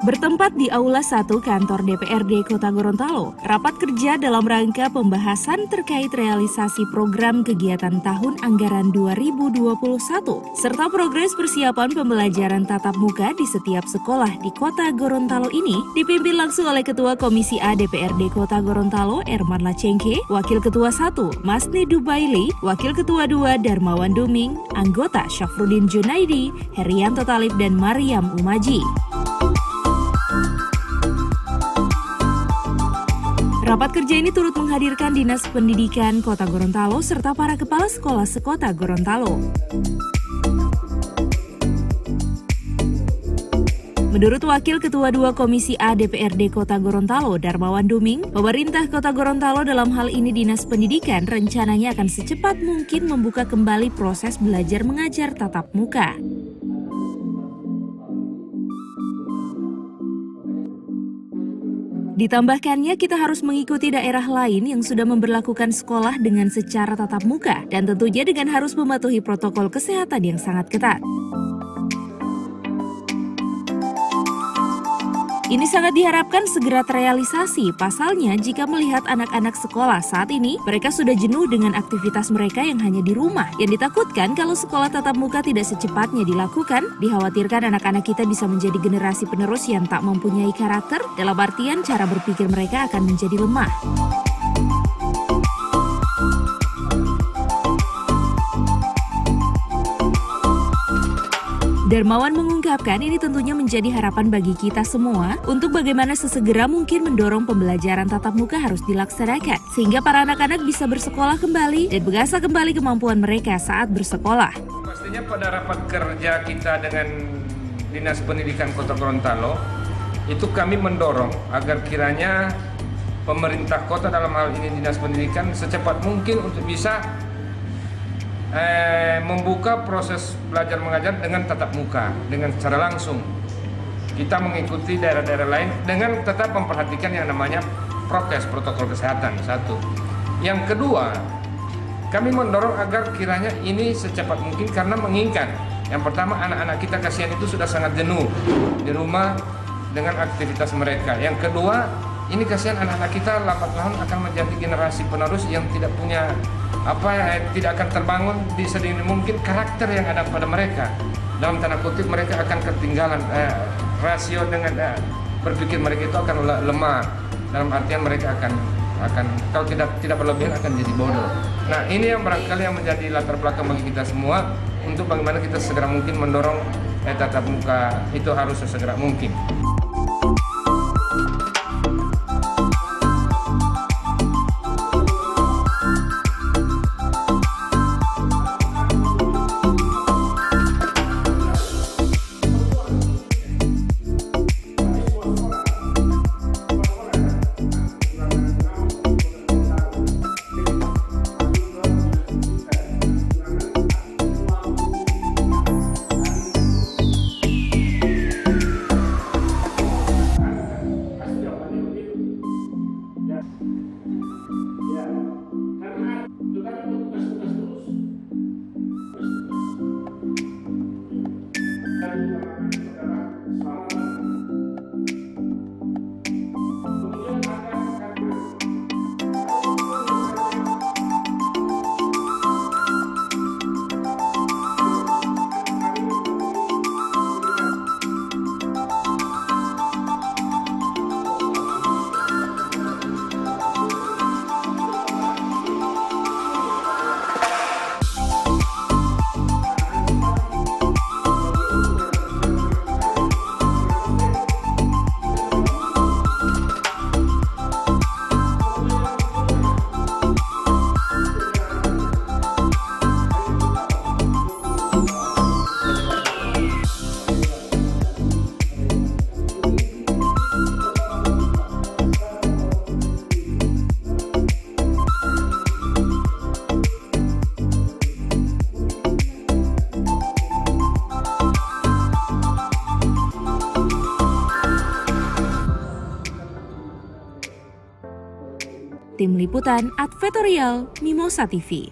Bertempat di Aula 1 Kantor DPRD Kota Gorontalo, rapat kerja dalam rangka pembahasan terkait realisasi program kegiatan tahun anggaran 2021, serta progres persiapan pembelajaran tatap muka di setiap sekolah di Kota Gorontalo ini, dipimpin langsung oleh Ketua Komisi A DPRD Kota Gorontalo, Erman Lacengke, Wakil Ketua 1, Masni Dubaili, Wakil Ketua 2, Darmawan Duming, anggota Syafruddin Junaidi, Herianto Talib, dan Mariam Umaji. Rapat kerja ini turut menghadirkan Dinas Pendidikan Kota Gorontalo serta para kepala sekolah sekota Gorontalo. Menurut Wakil Ketua 2 Komisi A DPRD Kota Gorontalo, Darmawan Duming, pemerintah Kota Gorontalo dalam hal ini Dinas Pendidikan rencananya akan secepat mungkin membuka kembali proses belajar mengajar tatap muka. Ditambahkannya, kita harus mengikuti daerah lain yang sudah memberlakukan sekolah dengan secara tatap muka dan tentunya dengan harus mematuhi protokol kesehatan yang sangat ketat. Ini sangat diharapkan segera terrealisasi. Pasalnya, jika melihat anak-anak sekolah saat ini, mereka sudah jenuh dengan aktivitas mereka yang hanya di rumah. Yang ditakutkan kalau sekolah tatap muka tidak secepatnya dilakukan, dikhawatirkan anak-anak kita bisa menjadi generasi penerus yang tak mempunyai karakter, dalam artian cara berpikir mereka akan menjadi lemah. Darmawan mengungkapkan ini tentunya menjadi harapan bagi kita semua untuk bagaimana sesegera mungkin mendorong pembelajaran tatap muka harus dilaksanakan sehingga para anak-anak bisa bersekolah kembali dan mengasah kembali kemampuan mereka saat bersekolah. Pastinya pada rapat kerja kita dengan Dinas Pendidikan Kota Gorontalo itu kami mendorong agar kiranya pemerintah kota, dalam hal ini Dinas Pendidikan, secepat mungkin untuk bisa membuka proses belajar mengajar dengan tatap muka, dengan secara langsung. Kita mengikuti daerah-daerah lain dengan tetap memperhatikan yang namanya prokes, protokol kesehatan, satu. Yang kedua, kami mendorong agar kiranya ini secepat mungkin karena menginginkan. Yang pertama, anak-anak kita kasihan itu sudah sangat jenuh di rumah dengan aktivitas mereka. Yang kedua, ini kasihan anak-anak kita lambat laun akan menjadi generasi penerus yang tidak punya tidak akan terbangun di sedini mungkin karakter yang ada pada mereka. Dalam tanda kutip mereka akan ketinggalan, rasio dengan berpikir mereka itu akan lemah. Dalam artian mereka akan kalau tidak berlebihan akan jadi bodoh. Nah, ini yang barangkali yang menjadi latar belakang bagi kita semua untuk bagaimana kita segera mungkin mendorong tatap muka itu harus sesegera mungkin. Tim Liputan Advertorial Mimosa TV.